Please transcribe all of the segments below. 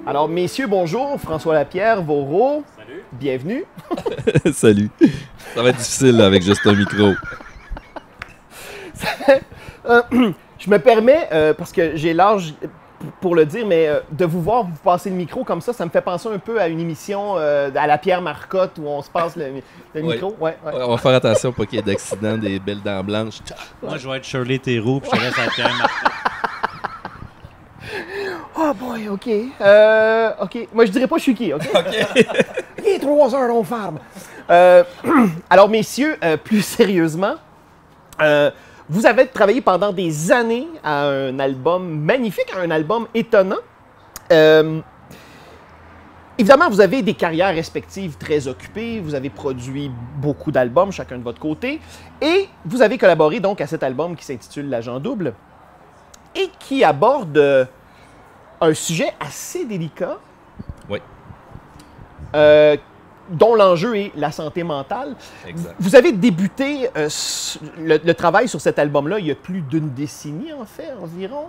Alors, messieurs, bonjour. François Lapierre, Voro. Salut. Bienvenue. Salut. Ça va être difficile là, avec juste un micro. Je me permets, parce que j'ai l'âge pour le dire, mais de vous voir vous passer le micro comme ça me fait penser un peu à une émission à la Pierre Marcotte où on se passe le micro. Ouais. On va faire attention pour qu'il y ait d'accidents, des belles dents blanches. Moi, je vais être Shirley Theroux, puis je te laisse à la Pierre Marcotte. Oh boy, OK. OK. Moi, je dirais pas je suis qui, OK? Il est 3 heures, on ferme. Alors, messieurs, plus sérieusement, vous avez travaillé pendant des années à un album magnifique, à un album étonnant. Évidemment, vous avez des carrières respectives très occupées. Vous avez produit beaucoup d'albums, chacun de votre côté. Et vous avez collaboré donc à cet album qui s'intitule L'Agent Double et qui aborde un sujet assez délicat. Oui. Dont l'enjeu est la santé mentale. Exact. Vous avez débuté le travail sur cet album-là il y a plus d'une décennie, en fait, environ.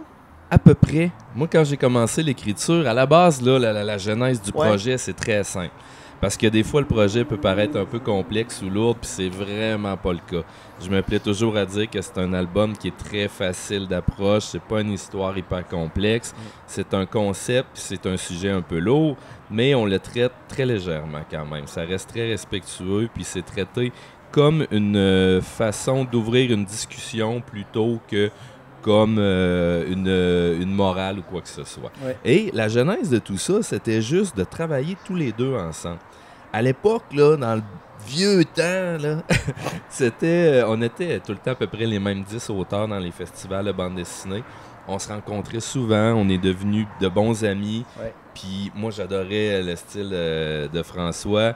À peu près. Moi, quand j'ai commencé l'écriture, à la base, là, la genèse du projet, c'est très simple. Parce que des fois, le projet peut paraître un peu complexe ou lourd, puis c'est vraiment pas le cas. Je me plais toujours à dire que c'est un album qui est très facile d'approche. C'est pas une histoire hyper complexe. C'est un concept, puis c'est un sujet un peu lourd, mais on le traite très légèrement quand même. Ça reste très respectueux, puis c'est traité comme une façon d'ouvrir une discussion plutôt que comme une morale ou quoi que ce soit. Ouais. Et la genèse de tout ça, c'était juste de travailler tous les deux ensemble. À l'époque, là, dans le vieux temps, là, on était tout le temps à peu près les mêmes 10 auteurs dans les festivals de bande dessinée. On se rencontrait souvent, on est devenus de bons amis. Ouais. Puis moi, j'adorais le style de François.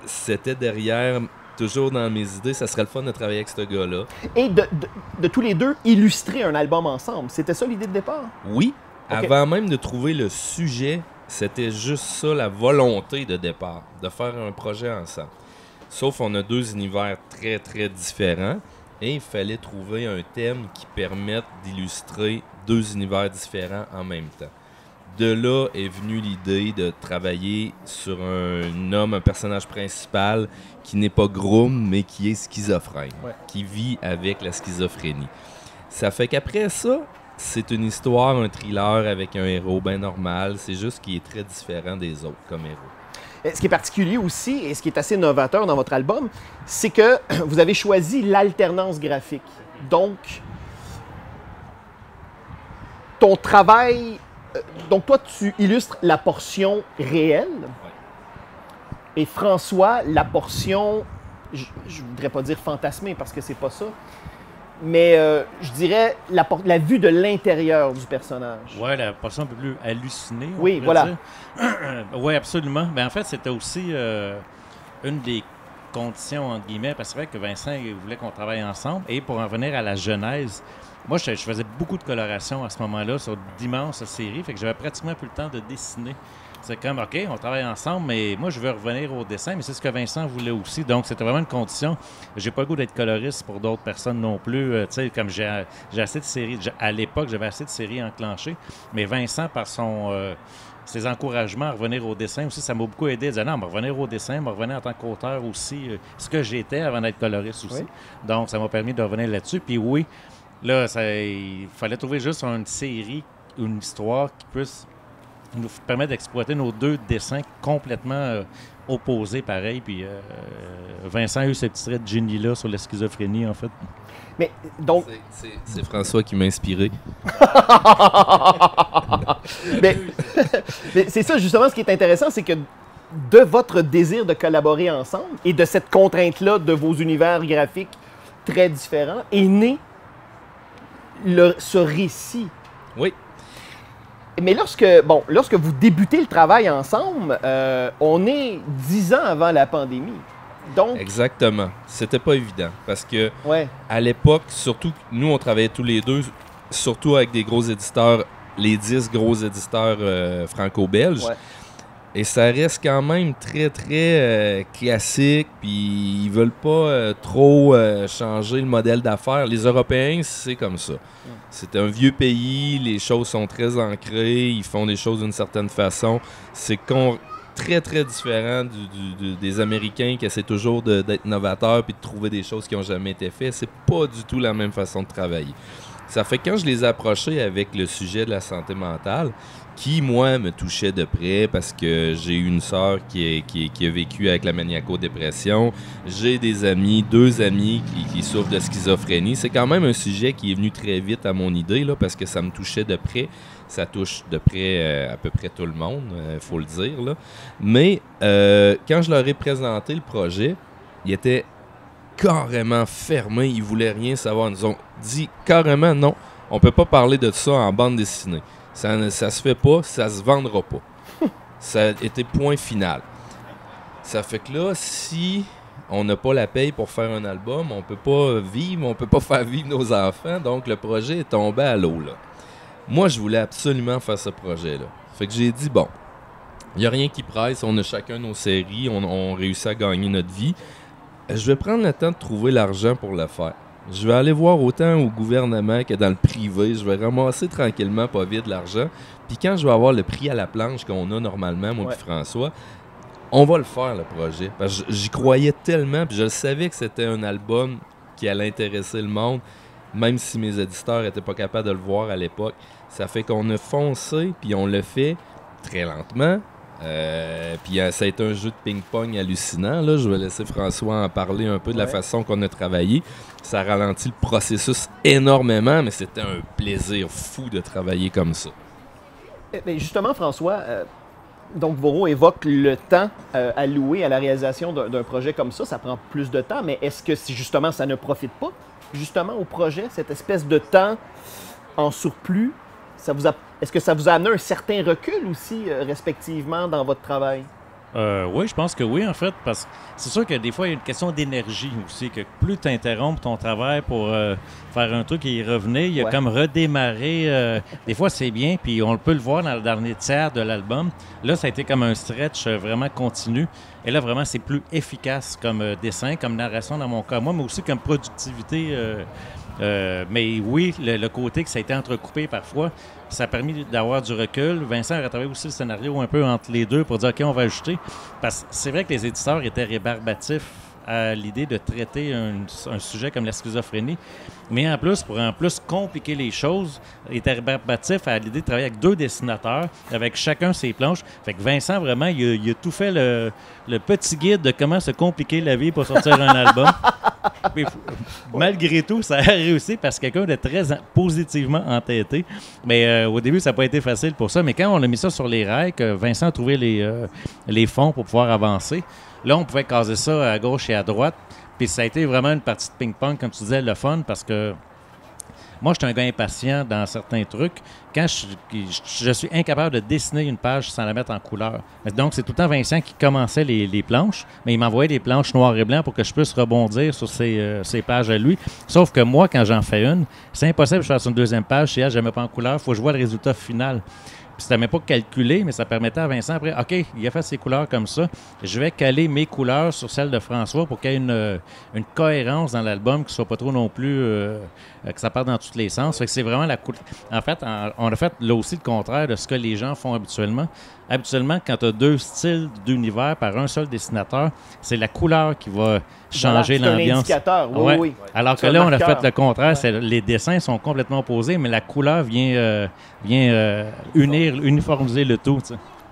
C'était derrière... Toujours dans mes idées, ça serait le fun de travailler avec ce gars-là. Et de tous les deux, illustrer un album ensemble. C'était ça l'idée de départ? Oui, Ok. avant même de trouver le sujet, c'était juste ça la volonté de départ, de faire un projet ensemble. Sauf on a deux univers très, très différents et il fallait trouver un thème qui permette d'illustrer deux univers différents en même temps. De là est venue l'idée de travailler sur un personnage principal qui n'est pas groom, mais qui est schizophrène, qui vit avec la schizophrénie. Ça fait qu'après ça, c'est une histoire, un thriller avec un héros bien normal. C'est juste qu'il est très différent des autres comme héros. Ce qui est particulier aussi, et ce qui est assez novateur dans votre album, c'est que vous avez choisi l'alternance graphique. Donc, ton travail... Donc, toi, tu illustres la portion réelle et François, la portion, je voudrais pas dire fantasmée parce que c'est pas ça, mais je dirais la vue de l'intérieur du personnage. Ouais, la portion un peu plus hallucinée. Oui, voilà. Oui, absolument. Mais en fait, c'était aussi une des conditions, entre guillemets, parce que c'est vrai que Vincent il voulait qu'on travaille ensemble. Et pour en revenir à la genèse, moi, je faisais beaucoup de coloration à ce moment-là sur d'immenses séries, fait que j'avais pratiquement plus le temps de dessiner. C'est comme, OK, on travaille ensemble, mais moi, je veux revenir au dessin, mais c'est ce que Vincent voulait aussi. Donc, c'était vraiment une condition. J'ai pas le goût d'être coloriste pour d'autres personnes non plus. Tu sais, comme j'ai assez de séries. À l'époque, j'avais assez de séries enclenchées, mais Vincent, par ses encouragements à revenir au dessin aussi, ça m'a beaucoup aidé. Il disait, non, on va revenir au dessin, on va revenir en tant qu'auteur aussi, ce que j'étais avant d'être coloriste aussi. Oui. Donc, ça m'a permis de revenir là-dessus. Puis oui, là, il fallait trouver juste une série, une histoire qui puisse nous permettre d'exploiter nos deux dessins complètement opposés, pareil. Puis Vincent a eu ce petit trait de génie-là sur la schizophrénie, en fait. Mais donc, C'est François qui m'a inspiré. mais c'est ça justement ce qui est intéressant, c'est que de votre désir de collaborer ensemble et de cette contrainte-là de vos univers graphiques très différents est né ce récit. Oui. Mais lorsque vous débutez le travail ensemble, on est 10 ans avant la pandémie. Donc, Exactement. C'était pas évident parce que ouais, à l'époque, surtout, nous, on travaillait tous les deux, surtout avec des gros éditeurs, les 10 gros éditeurs franco-belges. ouais. Et ça reste quand même très, très classique, puis ils veulent pas trop changer le modèle d'affaires. Les Européens, c'est comme ça. C'est un vieux pays, les choses sont très ancrées, ils font des choses d'une certaine façon. C'est très, très différent des Américains qui essaient toujours d'être novateurs puis de trouver des choses qui n'ont jamais été faites. C'est pas du tout la même façon de travailler. Ça fait que quand je les ai approchés avec le sujet de la santé mentale, qui, moi, me touchait de près parce que j'ai eu une sœur qui a vécu avec la maniaco-dépression. J'ai des amis, 2 amis qui souffrent de schizophrénie. C'est quand même un sujet qui est venu très vite à mon idée là, parce que ça me touchait de près. Ça touche de près à peu près tout le monde, il faut le dire. Là. Mais quand je leur ai présenté le projet, ils étaient carrément fermés. Ils voulaient rien savoir. Ils nous ont dit carrément non, on peut pas parler de ça en bande dessinée. Ça se fait pas, ça se vendra pas. Ça a été point final. Ça fait que là, si on n'a pas la paye pour faire un album, on peut pas vivre, on peut pas faire vivre nos enfants, donc le projet est tombé à l'eau, là. Moi, je voulais absolument faire ce projet-là. Fait que j'ai dit, bon, il n'y a rien qui presse, on a chacun nos séries, on réussit à gagner notre vie. Je vais prendre le temps de trouver l'argent pour le faire. Je vais aller voir autant au gouvernement que dans le privé. Je vais ramasser tranquillement, pas vite, l'argent. Puis quand je vais avoir le prix à la planche qu'on a normalement, moi et François, on va le faire, le projet. Parce que j'y croyais tellement, puis je savais que c'était un album qui allait intéresser le monde, même si mes éditeurs n'étaient pas capables de le voir à l'époque. Ça fait qu'on a foncé, puis on le fait très lentement. Puis ça a été un jeu de ping-pong hallucinant. Là. Je vais laisser François en parler un peu de la façon qu'on a travaillé. Ça ralentit le processus énormément, mais c'était un plaisir fou de travailler comme ça. Mais justement, François, donc Voro évoque le temps alloué à la réalisation d'un projet comme ça. Ça prend plus de temps, mais est-ce que si justement ça ne profite pas justement au projet, cette espèce de temps en surplus, est-ce que ça vous a amené un certain recul aussi, respectivement, dans votre travail? Oui, je pense que oui, en fait, parce que c'est sûr que des fois, il y a une question d'énergie aussi, que plus tu interrompes ton travail pour faire un truc et y revenir, il y a comme redémarrer. Des fois, c'est bien, puis on peut le voir dans le dernier tiers de l'album. Là, ça a été comme un stretch vraiment continu. Et là, vraiment, c'est plus efficace comme dessin, comme narration dans mon cas, moi, mais aussi comme productivité. Mais oui, le côté que ça a été entrecoupé parfois, ça a permis d'avoir du recul. Vincent a retravaillé aussi le scénario un peu entre les deux pour dire OK, on va ajouter. Parce que c'est vrai que les éditeurs étaient rébarbatifs à l'idée de traiter un sujet comme la schizophrénie. Mais en plus, pour en plus compliquer les choses, il était rébarbatif à l'idée de travailler avec 2 dessinateurs, avec chacun ses planches. Fait que Vincent, vraiment, il a tout fait le petit guide de comment se compliquer la vie pour sortir un album. Mais, malgré tout, ça a réussi parce que quelqu'un de très positivement entêté. Mais au début, ça n'a pas été facile pour ça. Mais quand on a mis ça sur les rails, que Vincent a trouvé les fonds pour pouvoir avancer, là, on pouvait caser ça à gauche et à droite. Puis ça a été vraiment une partie de ping-pong, comme tu disais, le fun, parce que moi, je suis un gars impatient dans certains trucs. Quand je suis incapable de dessiner une page sans la mettre en couleur. Donc, c'est tout le temps Vincent qui commençait les planches, mais il m'envoyait des planches noires et blancs pour que je puisse rebondir sur ces pages à lui. Sauf que moi, quand j'en fais une, c'est impossible que je fasse une deuxième page. Si elle, je ne mets pas en couleur, il faut que je vois le résultat final. Puis c'était même pas calculé, mais ça permettait à Vincent, après, OK, il a fait ses couleurs comme ça. Je vais caler mes couleurs sur celles de François pour qu'il y ait une cohérence dans l'album, qui ne soit pas trop non plus, que ça parte dans tous les sens. Fait que c'est vraiment la couleur. En fait, on a fait là aussi le contraire de ce que les gens font habituellement. Habituellement, quand tu as 2 styles d'univers par un seul dessinateur, c'est la couleur qui va changer l'ambiance. C'est un indicateur, oui, oui. Alors que là, on a fait le contraire. Les dessins sont complètement opposés, mais la couleur vient uniformiser le tout.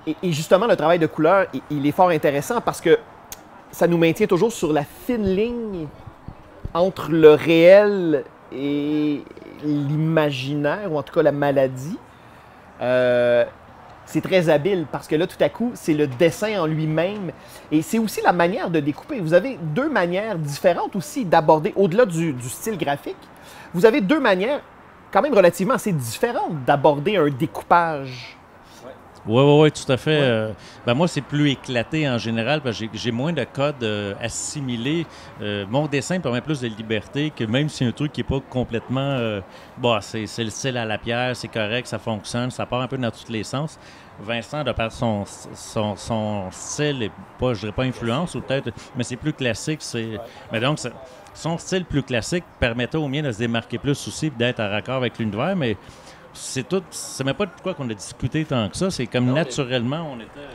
Et justement, le travail de couleur, il est fort intéressant parce que ça nous maintient toujours sur la fine ligne entre le réel et l'imaginaire, ou en tout cas la maladie. C'est très habile parce que là, tout à coup, c'est le dessin en lui-même. Et c'est aussi la manière de découper. Vous avez 2 manières différentes aussi d'aborder, au-delà du style graphique, vous avez 2 manières quand même relativement assez différentes d'aborder un découpage. Oui, tout à fait. Moi, c'est plus éclaté en général parce que j'ai moins de codes assimilés. Mon dessin permet plus de liberté que même si un truc qui n'est pas complètement... c'est le style à la pierre, c'est correct, ça fonctionne, ça part un peu dans tous les sens. Vincent, de par son style, et pas, je dirais pas influence, ou peut-être, mais c'est plus classique. Mais donc, son style plus classique permettait au mien de se démarquer plus aussi, d'être en raccord avec l'univers, mais c'est même pas de quoi qu'on a discuté tant que ça, c'est comme naturellement, on était...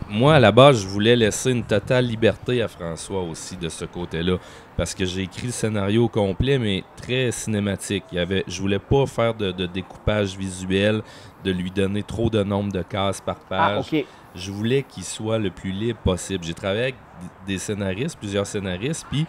Moi, à la base, je voulais laisser une totale liberté à François aussi de ce côté-là, parce que j'ai écrit le scénario au complet, mais très cinématique. Je voulais pas faire de découpage visuel, de lui donner trop de nombre de cases par page. OK. Je voulais qu'il soit le plus libre possible. J'ai travaillé avec des scénaristes, plusieurs scénaristes, puis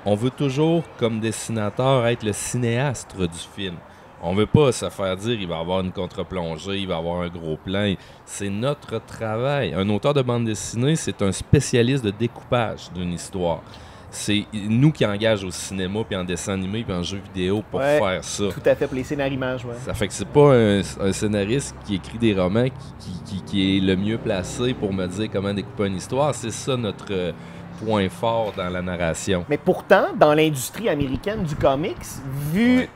on veut toujours, comme dessinateur, être le cinéaste du film. On veut pas se faire dire il va avoir une contre-plongée, il va avoir un gros plan. C'est notre travail. Un auteur de bande dessinée, c'est un spécialiste de découpage d'une histoire. C'est nous qui engage au cinéma, puis en dessin animé, puis en jeu vidéo pour faire ça. Tout à fait, pour les scénarimages, ouais. Ça fait que c'est pas un scénariste qui écrit des romans qui est le mieux placé pour me dire comment découper une histoire. C'est ça notre point fort dans la narration. Mais pourtant, dans l'industrie américaine du comics, vu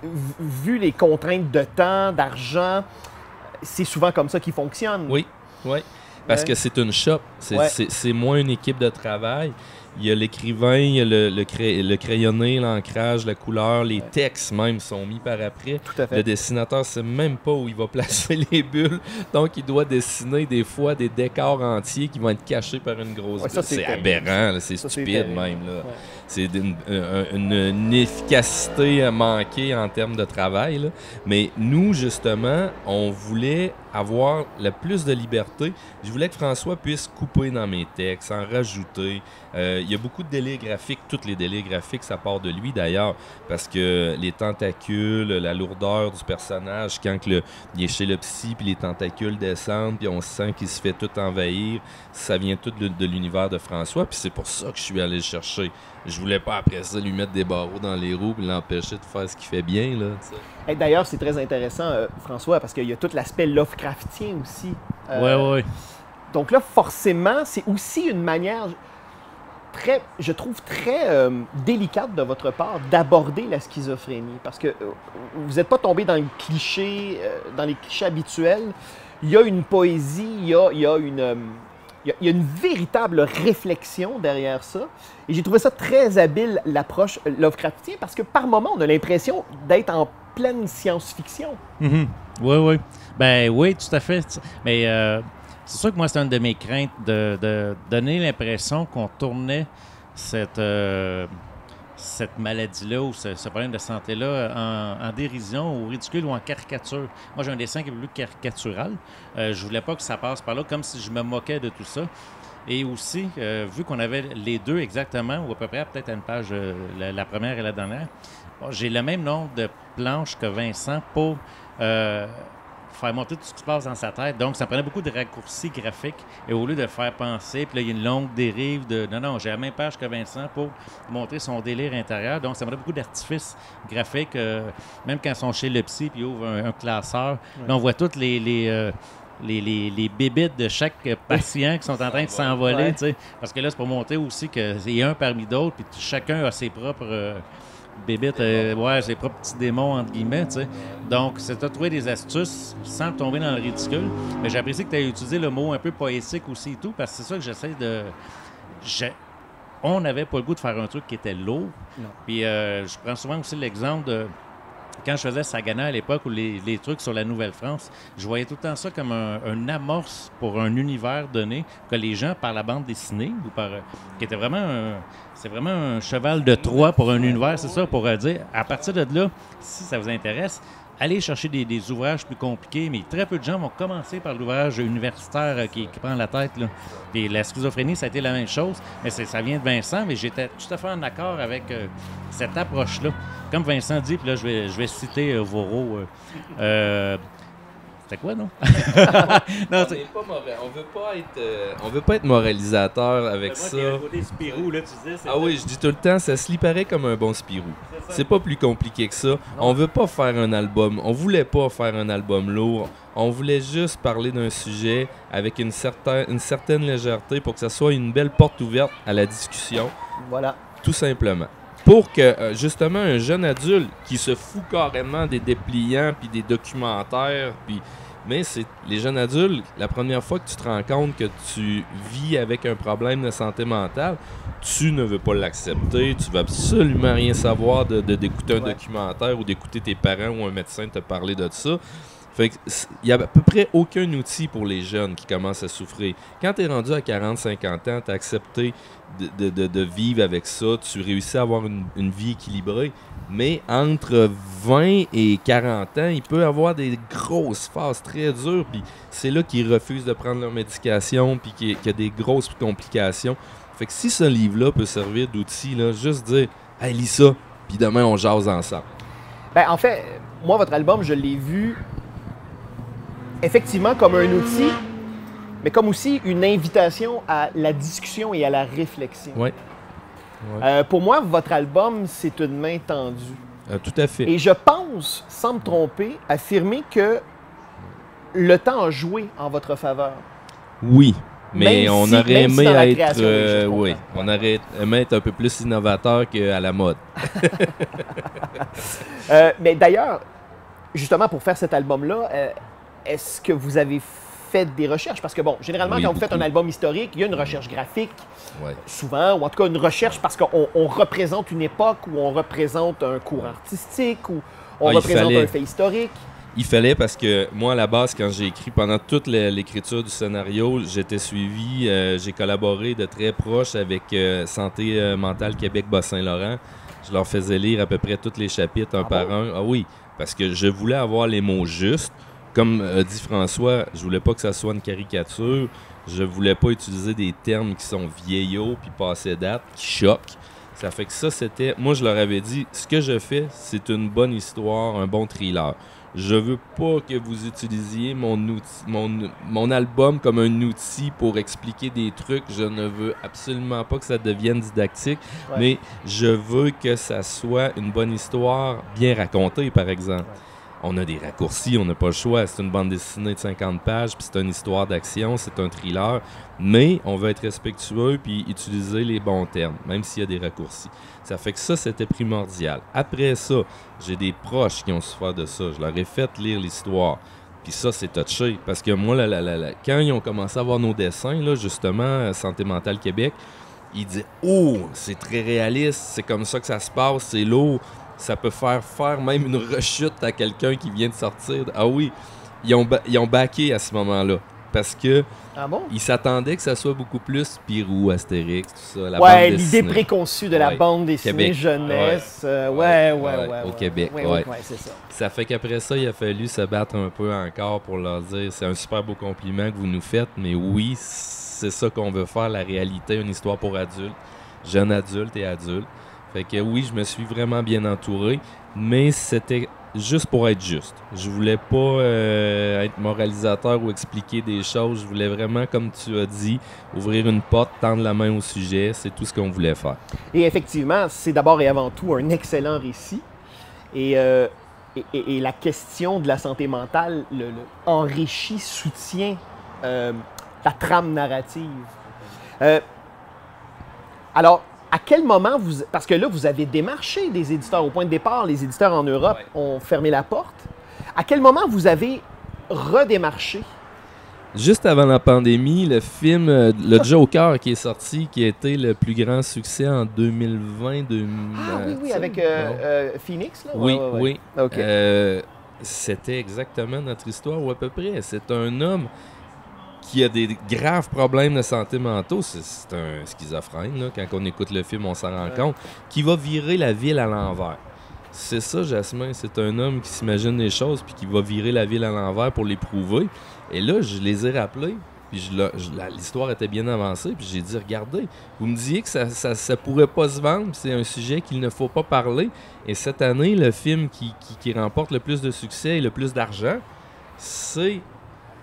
les contraintes de temps, d'argent, c'est souvent comme ça qu'ils fonctionnent. Oui. Parce que c'est une shop. C'est moins une équipe de travail. Il y a l'écrivain, il y a le crayonné, l'ancrage, la couleur, les textes même sont mis par après. Tout à fait. Le dessinateur ne sait même pas où il va placer les bulles. Donc, il doit dessiner des fois des décors entiers qui vont être cachés par une grosse bulle. C'est aberrant, là, c'est stupide même. Là. Ouais. C'est une efficacité manquée en termes de travail. Là. Mais nous, justement, on voulait avoir le plus de liberté. Je voulais que François puisse couper dans mes textes, en rajouter. Il y a beaucoup de délais graphiques. Tous les délais graphiques, ça part de lui d'ailleurs, parce que les tentacules, la lourdeur du personnage, quand il est chez le psy, puis les tentacules descendent, puis on sent qu'il se fait tout envahir, ça vient tout de l'univers de François, puis c'est pour ça que je suis allé le chercher. Je voulais pas après ça lui mettre des barreaux dans les roues et l'empêcher de faire ce qu'il fait bien. Là, d'ailleurs, c'est très intéressant, François, parce qu'il y a tout l'aspect Lovecraftien aussi. Oui. Donc là, forcément, c'est aussi une manière, je trouve très délicate de votre part d'aborder la schizophrénie. Parce que vous n'êtes pas tombé dans le cliché, dans les clichés habituels. Il y a une poésie, il y a une véritable réflexion derrière ça. Et j'ai trouvé ça très habile, l'approche Lovecraftienne, parce que par moments, on a l'impression d'être en pleine science-fiction. Mm-hmm. Oui. Ben oui, tout à fait. Mais c'est sûr que moi, c'est une de mes craintes de donner l'impression qu'on tournait cette maladie-là ou ce problème de santé-là en dérision, ou ridicule ou en caricature. Moi, j'ai un dessin qui est plus caricatural. Je voulais pas que ça passe par là, comme si je me moquais de tout ça. Et aussi, vu qu'on avait les deux exactement, ou à peu près peut-être à une page, la première et la dernière, j'ai le même nombre de planches que Vincent pour faire monter tout ce qui se passe dans sa tête. Donc, ça prenait beaucoup de raccourcis graphiques. Et au lieu de faire penser, puis là, il y a une longue dérive de... Non, j'ai la même page que Vincent pour montrer son délire intérieur. Donc, ça prenait beaucoup d'artifices graphiques. Même quand ils sont chez le psy, puis ils ouvrent un classeur. Ouais. Là, on voit toutes les bébites de chaque patient qui sont en train de s'envoler. Ouais. Parce que là, c'est pour montrer aussi qu'il y a un parmi d'autres, puis chacun a ses propres... bébites, ses propres petits démons, entre guillemets, tu sais. Donc, c'est de trouver des astuces sans tomber dans le ridicule. Mais j'apprécie que tu aies utilisé le mot un peu poétique aussi et tout, parce que c'est ça que j'essaie de... On n'avait pas le goût de faire un truc qui était lourd. Non. Puis, je prends souvent aussi l'exemple de... Quand je faisais Sagana à l'époque, ou les trucs sur la Nouvelle-France, je voyais tout le temps ça comme un amorce pour un univers donné, que les gens, par la bande dessinée, ou par qui était vraiment c'est vraiment un cheval de Troie pour un univers, c'est ça, pour dire, à partir de là, si ça vous intéresse, allez chercher des ouvrages plus compliqués, mais très peu de gens vont commencer par l'ouvrage universitaire qui prend la tête. Là. Puis la schizophrénie, ça a été la même chose, mais ça vient de Vincent, mais j'étais tout à fait en accord avec cette approche-là. Comme Vincent dit, puis là, je vais citer Voro. C'était quoi, non? Non, on veut pas être moralisateur avec ça. Moi, côté Spirou, là, tu disais, oui, je dis tout le temps, ça se lit pareil comme un bon Spirou. C'est C'est pas plus compliqué que ça. On veut pas faire un album. On voulait pas faire un album lourd. On voulait juste parler d'un sujet avec une certaine légèreté pour que ça soit une belle porte ouverte à la discussion. Voilà. Tout simplement. Pour que, justement, un jeune adulte qui se fout carrément des dépliants puis des documentaires, mais c'est les jeunes adultes, la première fois que tu te rends compte que tu vis avec un problème de santé mentale, tu ne veux pas l'accepter, tu veux absolument rien savoir d'écouter un documentaire ou d'écouter tes parents ou un médecin te parler de ça. Fait que il y a à peu près aucun outil pour les jeunes qui commencent à souffrir. Quand tu es rendu à 40-50 ans, tu as accepté de vivre avec ça, tu réussis à avoir une vie équilibrée. Mais entre 20 et 40 ans, il peut y avoir des grosses phases très dures. Puis c'est là qu'ils refusent de prendre leur médication, puis qu'il y a des grosses complications. Fait que si ce livre-là peut servir d'outil, là, juste dire « Hey, lis ça, puis demain on jase ensemble ». Ben, en fait, moi, votre album, je l'ai vu effectivement comme un outil, mais comme aussi une invitation à la discussion et à la réflexion. Oui. Pour moi, votre album, c'est une main tendue. Tout à fait. Et je pense, sans me tromper, affirmer que le temps a joué en votre faveur. Oui, mais on aurait aimé être, on aurait aimé être un peu plus innovateur qu'à la mode. Mais d'ailleurs, justement, pour faire cet album-là, est-ce que vous avez fait des recherches? Parce que, bon, généralement, quand vous faites un album historique, il y a une recherche graphique, souvent, ou en tout cas une recherche parce qu'on représente une époque, ou on représente un courant artistique, ou on représente un fait historique. Il fallait parce que moi, à la base, quand j'ai écrit, pendant toute l'écriture du scénario, j'étais suivi, j'ai collaboré de très proche avec Santé mentale Québec-Bas-Saint-Laurent. Je leur faisais lire à peu près tous les chapitres un par un. Ah oui, parce que je voulais avoir les mots justes. Comme dit François, je voulais pas que ça soit une caricature. Je voulais pas utiliser des termes qui sont vieillots puis passés date, qui choquent. Ça fait que ça, c'était... Moi, je leur avais dit, ce que je fais, c'est une bonne histoire, un bon thriller. Je veux pas que vous utilisiez mon album comme un outil pour expliquer des trucs. Je ne veux absolument pas que ça devienne didactique, mais je veux que ça soit une bonne histoire bien racontée, par exemple. On a des raccourcis, on n'a pas le choix. C'est une bande dessinée de 50 pages, puis c'est une histoire d'action, c'est un thriller. Mais on veut être respectueux puis utiliser les bons termes, même s'il y a des raccourcis. Ça fait que ça, c'était primordial. Après ça, j'ai des proches qui ont souffert de ça. Je leur ai fait lire l'histoire. Puis ça, c'est touché. Parce que moi, quand ils ont commencé à voir nos dessins, là, justement, Santé mentale Québec, ils disaient « Oh, c'est très réaliste, c'est comme ça que ça se passe, c'est lourd. » Ça peut faire même une rechute à quelqu'un qui vient de sortir. Ah oui, ils ont backé à ce moment-là. Parce que ils s'attendaient que ça soit beaucoup plus Spirou, Astérix, tout ça. L'idée préconçue de la bande dessinée jeunesse. Au Québec, c'est ça. Ça fait qu'après ça, il a fallu se battre un peu encore pour leur dire c'est un super beau compliment que vous nous faites, mais oui, c'est ça qu'on veut faire, la réalité, une histoire pour adultes, jeunes adultes et adultes. Fait que oui, je me suis vraiment bien entouré, mais c'était juste pour être juste. Je voulais pas être moralisateur ou expliquer des choses. Je voulais vraiment, comme tu as dit, ouvrir une porte, tendre la main au sujet. C'est tout ce qu'on voulait faire. Et effectivement, c'est d'abord et avant tout un excellent récit. Et la question de la santé mentale enrichit, soutient la trame narrative. Alors, à quel moment parce que là, vous avez démarché des éditeurs. Au point de départ, les éditeurs en Europe ont fermé la porte. À quel moment vous avez redémarché? Juste avant la pandémie, le film Le Joker qui est sorti, qui a été le plus grand succès en 2020. Oui, avec Phoenix, là? Oui. Okay. C'était exactement notre histoire, ou à peu près. C'est un homme qui a des graves problèmes de santé mentale, c'est un schizophrène, là. Quand on écoute le film, on s'en rend compte, qui va virer la ville à l'envers. C'est ça, Jasmin, c'est un homme qui s'imagine des choses puis qui va virer la ville à l'envers pour les prouver. Et là, je les ai rappelés, puis l'histoire était bien avancée, puis j'ai dit, regardez, vous me disiez que ça pourrait pas se vendre, c'est un sujet qu'il ne faut pas parler, et cette année, le film qui remporte le plus de succès et le plus d'argent, c'est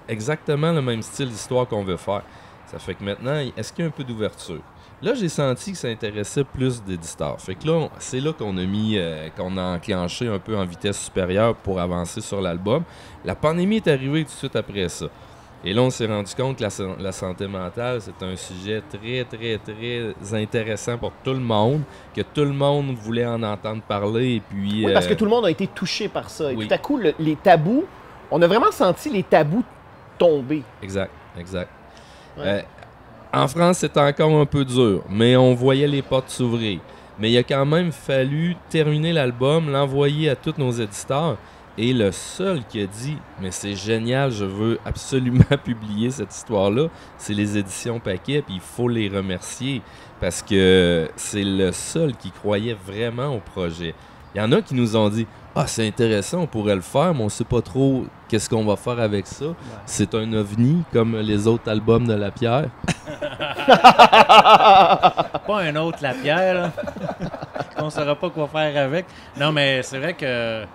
exactement le même style d'histoire qu'on veut faire. Ça fait que maintenant, est-ce qu'il y a un peu d'ouverture? Là, j'ai senti que ça intéressait plus d'éditeurs. Fait que là, c'est là qu'on a mis, qu'on a enclenché un peu en vitesse supérieure pour avancer sur l'album. La pandémie est arrivée tout de suite après ça. Et là, on s'est rendu compte que la santé mentale, c'est un sujet très, très, très intéressant pour tout le monde, que tout le monde voulait en entendre parler. Et puis, Oui, parce que tout le monde a été touché par ça. Et Oui. tout à coup, les tabous, on a vraiment senti les tabous tomber. Exact, exact. Ouais. En France, c'était encore un peu dur, mais on voyait les portes s'ouvrir. Mais il a quand même fallu terminer l'album, l'envoyer à tous nos éditeurs. Et le seul qui a dit « Mais c'est génial, je veux absolument publier cette histoire-là », c'est les éditions Paquet, puis il faut les remercier parce que c'est le seul qui croyait vraiment au projet. Il y en a qui nous ont dit « Ah, c'est intéressant, on pourrait le faire, mais on sait pas trop qu'est-ce qu'on va faire avec ça. Ouais. C'est un ovni, comme les autres albums de Lapierre. » Pas un autre Lapierre, là. On ne saura pas quoi faire avec. Non, mais c'est vrai que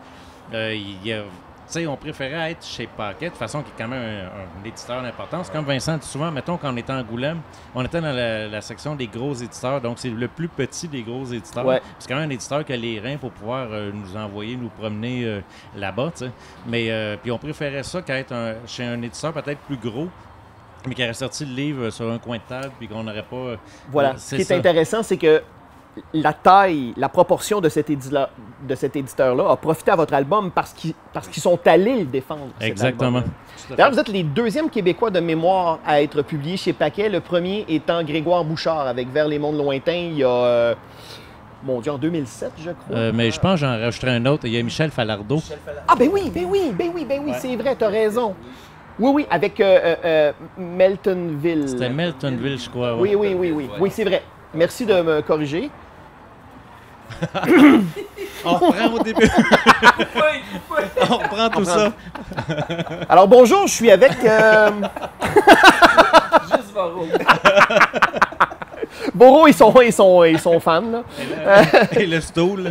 on préférait être chez Paquet, de toute façon, qui est quand même un éditeur d'importance. Comme Vincent dit souvent, mettons, quand on était à Angoulême, on était dans la section des gros éditeurs, donc c'est le plus petit des gros éditeurs. Ouais. C'est quand même un éditeur qui a les reins pour pouvoir nous envoyer, nous promener là-bas, tu sais. Mais puis on préférait ça qu'être chez un éditeur peut-être plus gros, mais qui aurait sorti le livre sur un coin de table, puis qu'on n'aurait pas... Voilà. Ce qui est intéressant, c'est que la taille, la proportion de cet éditeur-là a profité à votre album parce qu'ils sont allés le défendre. Exactement. D'ailleurs, vous êtes les deuxièmes Québécois de mémoire à être publiés chez Paquet. Le premier étant Grégoire Bouchard avec Vers les mondes lointains il y a, mon Dieu, en 2007, je crois. Mais je pense que j'en rajouterai un autre. Il y a Michel Falardeau. Ah, ben oui, ouais. C'est vrai, t'as raison. Oui, avec Meltonville. C'était Meltonville, je crois. Ouais. Oui, c'est vrai. Merci de me corriger. On reprend au début. On reprend tout ça. Alors bonjour, je suis avec... Juste Boro. Boro, ils sont fans. Là. Et le stool.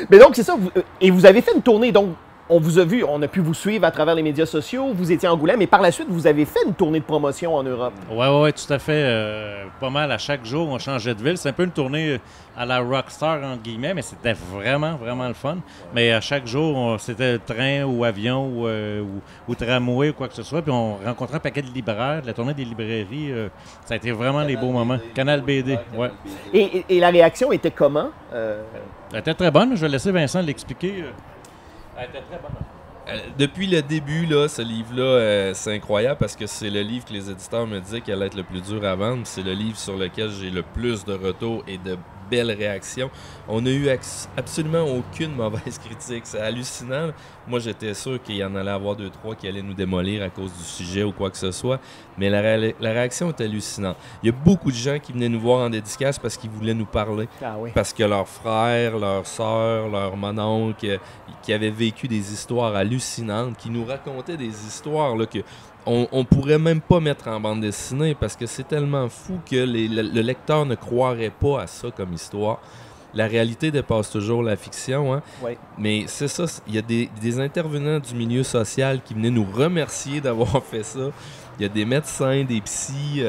Mais donc, c'est ça. Et vous avez fait une tournée, donc on vous a vu, on a pu vous suivre à travers les médias sociaux, vous étiez à Angoulême, mais par la suite, vous avez fait une tournée de promotion en Europe. Oui, tout à fait. Pas mal à chaque jour, on changeait de ville. C'est un peu une tournée à la rockstar, entre guillemets, mais c'était vraiment, vraiment le fun. Mais à chaque jour, c'était train ou avion ou tramway ou quoi que ce soit. Puis on rencontrait un paquet de libraires, de la tournée des librairies. Ça a été vraiment des beaux moments. Canal BD, ouais. Et la réaction était comment? Elle était très bonne. Je vais laisser Vincent l'expliquer. Elle était très bonne. Depuis le début, là, ce livre-là, c'est incroyable parce que c'est le livre que les éditeurs me disaient qu'elle allait être le plus dur à vendre. C'est le livre sur lequel j'ai le plus de retours et de belles réactions. On n'a eu absolument aucune mauvaise critique. C'est hallucinant. Moi, j'étais sûr qu'il y en allait avoir 2-3 qui allaient nous démolir à cause du sujet ou quoi que ce soit. Mais la réaction est hallucinante. Il y a beaucoup de gens qui venaient nous voir en dédicace parce qu'ils voulaient nous parler. Ah oui. Parce que leurs frères, leurs sœurs, leurs mononcle qui avaient vécu des histoires hallucinantes, qui nous racontaient des histoires là, que on pourrait même pas mettre en bande dessinée parce que c'est tellement fou que le lecteur ne croirait pas à ça comme histoire. La réalité dépasse toujours la fiction, hein? Oui. Mais c'est ça, il y a des intervenants du milieu social qui venaient nous remercier d'avoir fait ça. Il y a des médecins, des psys,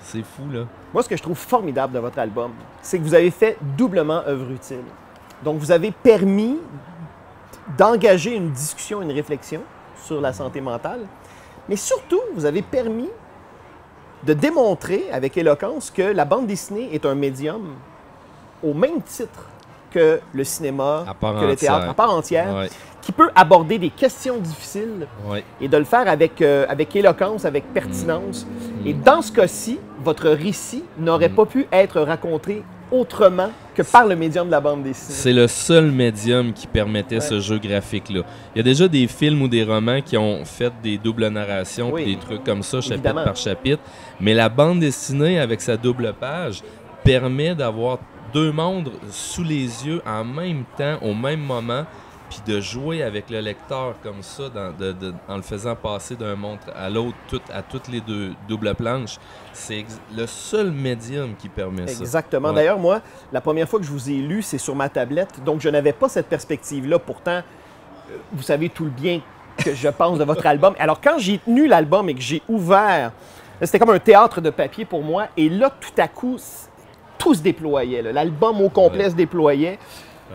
c'est fou, là. Moi, ce que je trouve formidable de votre album, c'est que vous avez fait doublement œuvre utile. Donc, vous avez permis d'engager une discussion, une réflexion sur la santé mentale, mais surtout, vous avez permis de démontrer avec éloquence que la bande dessinée est un médium au même titre que le cinéma, que le théâtre, à part entière, ouais, qui peut aborder des questions difficiles ouais, et de le faire avec éloquence, avec pertinence. Et dans ce cas-ci, votre récit n'aurait pas pu être raconté autrement que par le médium de la bande dessinée. C'est le seul médium qui permettait ce jeu graphique-là. Il y a déjà des films ou des romans qui ont fait des doubles narrations, Oui, des trucs comme ça, chapitre évidemment, par chapitre. Mais la bande dessinée, avec sa double page, permet d'avoir deux mondes sous les yeux en même temps, au même moment, puis de jouer avec le lecteur comme ça, en le faisant passer d'un monde à l'autre, à toutes les deux doubles planches. C'est le seul médium qui permet ça. Exactement. Ouais. D'ailleurs, moi, la première fois que je vous ai lu, c'est sur ma tablette, donc je n'avais pas cette perspective-là. Pourtant, vous savez tout le bien que je pense de votre album. Alors, quand j'ai tenu l'album et que j'ai ouvert C'était comme un théâtre de papier pour moi. Et là, tout à coup, tout se déployait. Là. L'album au complet se déployait.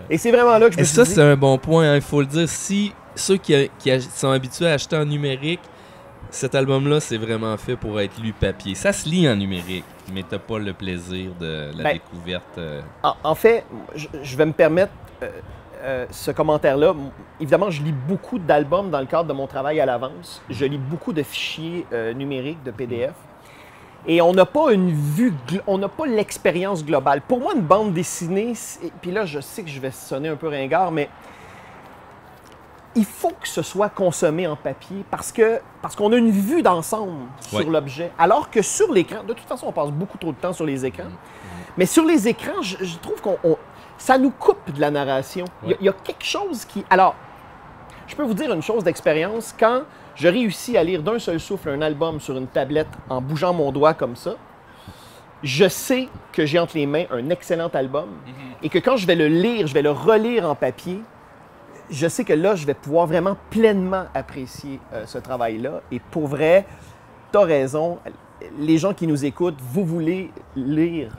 Et c'est vraiment là que je me suis dit... c'est un bon point, hein, il faut le dire. Si ceux qui sont habitués à acheter en numérique, cet album-là, c'est vraiment fait pour être lu papier. Ça se lit en numérique, mais t'as pas le plaisir de la découverte. En fait, je vais me permettre ce commentaire-là. Évidemment, je lis beaucoup d'albums dans le cadre de mon travail à l'avance. Je lis beaucoup de fichiers numériques, de PDF. Et on n'a pas une vue, on n'a pas l'expérience globale. Pour moi, une bande dessinée, puis là, je sais que je vais sonner un peu ringard, mais il faut que ce soit consommé en papier parce qu'on a une vue d'ensemble sur l'objet. Alors que sur l'écran, de toute façon, on passe beaucoup trop de temps sur les écrans. Mais sur les écrans, je trouve ça nous coupe de la narration. Il y a quelque chose qui... Alors, je peux vous dire une chose d'expérience. Quand je réussis à lire d'un seul souffle un album sur une tablette en bougeant mon doigt comme ça, je sais que j'ai entre les mains un excellent album et que quand je vais le lire, je vais le relire en papier, je sais que là, je vais pouvoir vraiment pleinement apprécier ce travail-là. Et pour vrai, tu as raison. Les gens qui nous écoutent, vous voulez lire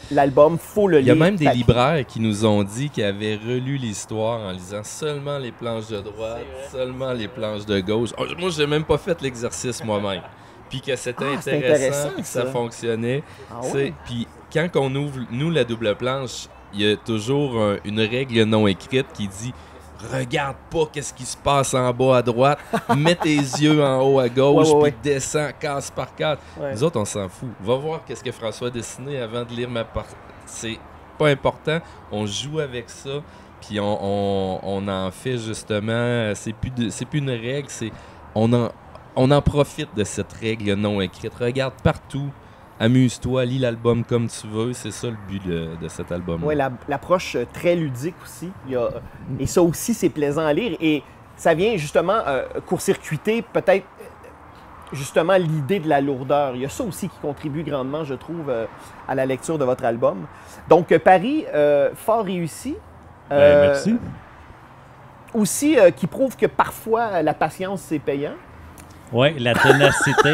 l'album, faut le lire. Il y a même des libraires qui nous ont dit qu'ils avaient relu l'histoire en lisant seulement les planches de droite, seulement les planches de gauche. Moi, j'ai même pas fait l'exercice moi-même. Puis que c'était intéressant, puis que ça fonctionnait. Puis quand on ouvre, nous, la double planche, il y a toujours une règle non écrite qui dit « Regarde pas qu'est-ce qui se passe en bas à droite, mets tes yeux en haut à gauche, puis descends case par case. » Nous autres, on s'en fout. Va voir qu'est-ce que François a dessiné avant de lire ma partie. C'est pas important. On joue avec ça, puis on en fait justement... C'est plus une règle, c'est... On en profite de cette règle non écrite. Regarde partout. Amuse-toi, lis l'album comme tu veux. C'est ça le but de cet album. Oui, l'approche très ludique aussi. Et ça aussi, c'est plaisant à lire. Et ça vient justement court-circuiter peut-être justement l'idée de la lourdeur. Il y a ça aussi qui contribue grandement, je trouve, à la lecture de votre album. Donc, Paris, fort réussi. Merci. Aussi, qui prouve que parfois, la patience, c'est payant. Oui, la ténacité,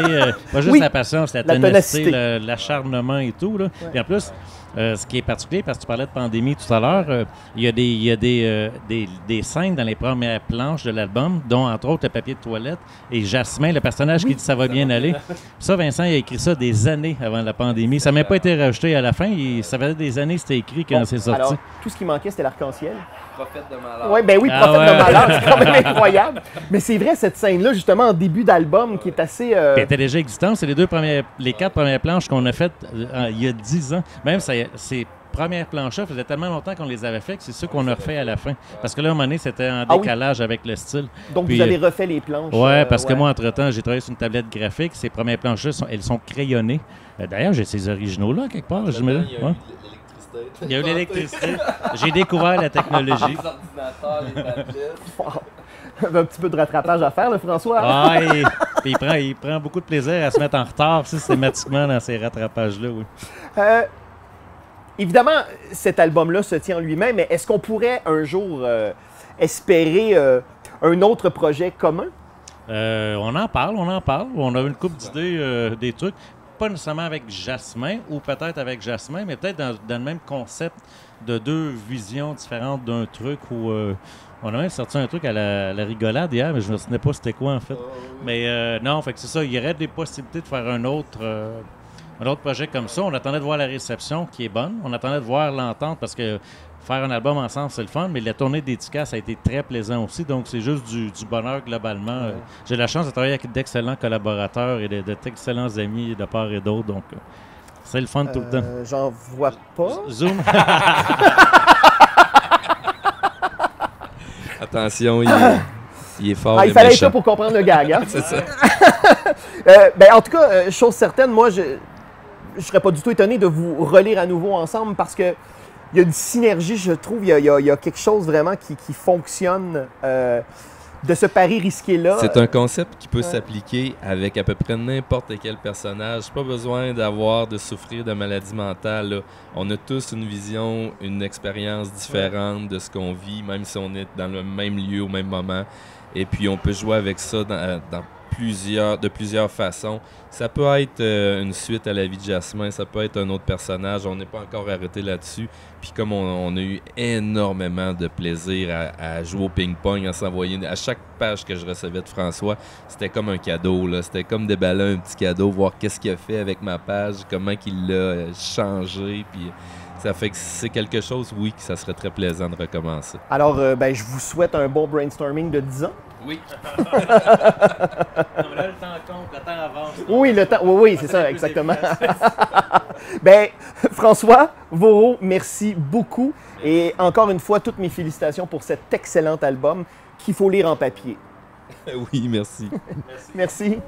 pas juste la patience, la ténacité, l'acharnement et tout. Là. Puis en plus, ce qui est particulier, parce que tu parlais de pandémie tout à l'heure, il y a des scènes dans les premières planches de l'album, dont entre autres le papier de toilette et Jasmin, le personnage qui dit « ça va bien aller ». Ça, Vincent, il a écrit ça des années avant la pandémie. Ça n'a même pas été rajouté à la fin. Ça faisait des années que c'était écrit quand c'est sorti. Alors, tout ce qui manquait, c'était l'arc-en-ciel. Prophète de malheur. Oui, ben oui, prophète de malheur, c'est quand même incroyable. Mais c'est vrai, cette scène-là, justement, en début d'album, qui est assez... Qui était déjà existante. C'est les 4 premières planches qu'on a faites il y a 10 ans. Même ces premières planches-là, faisait tellement longtemps qu'on les avait fait que c'est ceux qu'on a refait à la fin. Parce que là, à un moment donné, c'était en décalage avec le style. Donc, puis, vous avez refait les planches. Oui, parce que moi, entre-temps, j'ai travaillé sur une tablette graphique. Ces premières planches-là, elles sont crayonnées. D'ailleurs, j'ai ces originaux-là, quelque part. Il y a eu l'électricité. J'ai découvert la technologie. Les ordinateurs, les tablettes. Il y avait un petit peu de rattrapage à faire, le François. Ah, puis il prend beaucoup de plaisir à se mettre en retard systématiquement dans ces rattrapages-là. Oui. Évidemment, cet album-là se tient en lui-même, mais est-ce qu'on pourrait un jour espérer un autre projet commun? On en parle. On a une couple d'idées, des trucs. Pas nécessairement avec Jasmin, ou peut-être avec Jasmin, mais peut-être dans le même concept de 2 visions différentes d'un truc où on a même sorti un truc à la rigolade hier, mais je ne me souvenais pas c'était quoi en fait. Mais non, fait que c'est ça, il y aurait des possibilités de faire un autre projet comme ça. On attendait de voir la réception qui est bonne, on attendait de voir l'entente parce que faire un album ensemble, c'est le fun, mais la tournée dédicace a été très plaisant aussi, donc c'est juste du bonheur globalement. J'ai la chance de travailler avec d'excellents collaborateurs et d'excellents amis de part et d'autre, donc c'est le fun tout le temps. J'en vois pas. Zoom. Attention, il est fort. Il fallait être là pour comprendre le gag. Hein? C'est ça. En tout cas, chose certaine, moi, je ne serais pas du tout étonné de vous relire à nouveau ensemble parce que il y a une synergie, je trouve. Il y a quelque chose vraiment qui fonctionne de ce pari risqué-là. C'est un concept qui peut s'appliquer avec à peu près n'importe quel personnage. Pas besoin de souffrir de maladie mentale. Là. On a tous une vision, une expérience différente de ce qu'on vit, même si on est dans le même lieu au même moment. Et puis, on peut jouer avec ça dans de plusieurs façons. Ça peut être une suite à la vie de Jasmin, ça peut être un autre personnage, on n'est pas encore arrêté là-dessus. Puis comme on a eu énormément de plaisir à jouer au ping-pong, à s'envoyer, à chaque page que je recevais de François, c'était comme un cadeau, là. C'était comme déballer un petit cadeau, voir qu'est-ce qu'il a fait avec ma page, comment il l'a changé, puis ça fait que c'est quelque chose, oui, que ça serait très plaisant de recommencer. Alors, je vous souhaite un bon brainstorming de 10 ans. Oui. Non, mais là, le temps compte, le temps avance. Oui, le temps. Oui, c'est ça, exactement. François Vauro, merci beaucoup. Et encore une fois, toutes mes félicitations pour cet excellent album qu'il faut lire en papier. Oui, merci. Merci.